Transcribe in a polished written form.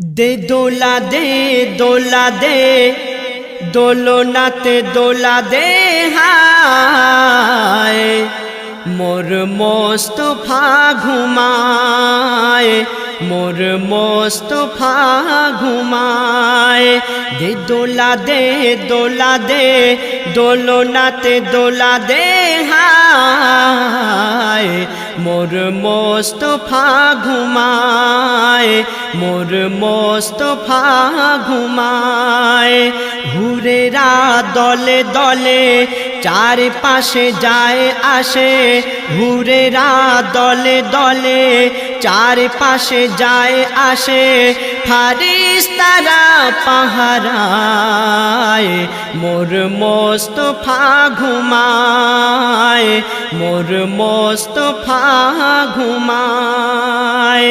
দে দোলা দে দোলা দে দোলনাতে দোলা দে হায় মোর মোস্তফা ঘুমায় মোর মোস্তফা ঘুমায় দে দোলা দে দোলা দে দোলনাতে দোলা দে হায় মোর মোস্তফা ঘুমায় মোর মোস্তফা ঘুমায় হুরেরা দলে দলে চারপাশে যায় আসে হুরেরা দলে দলে চারপাশে যায় আসে ফারিস্তারা পাহারায় মোর মোস্তফা ঘুমায় মোর মোস্তফা ঘুমায়।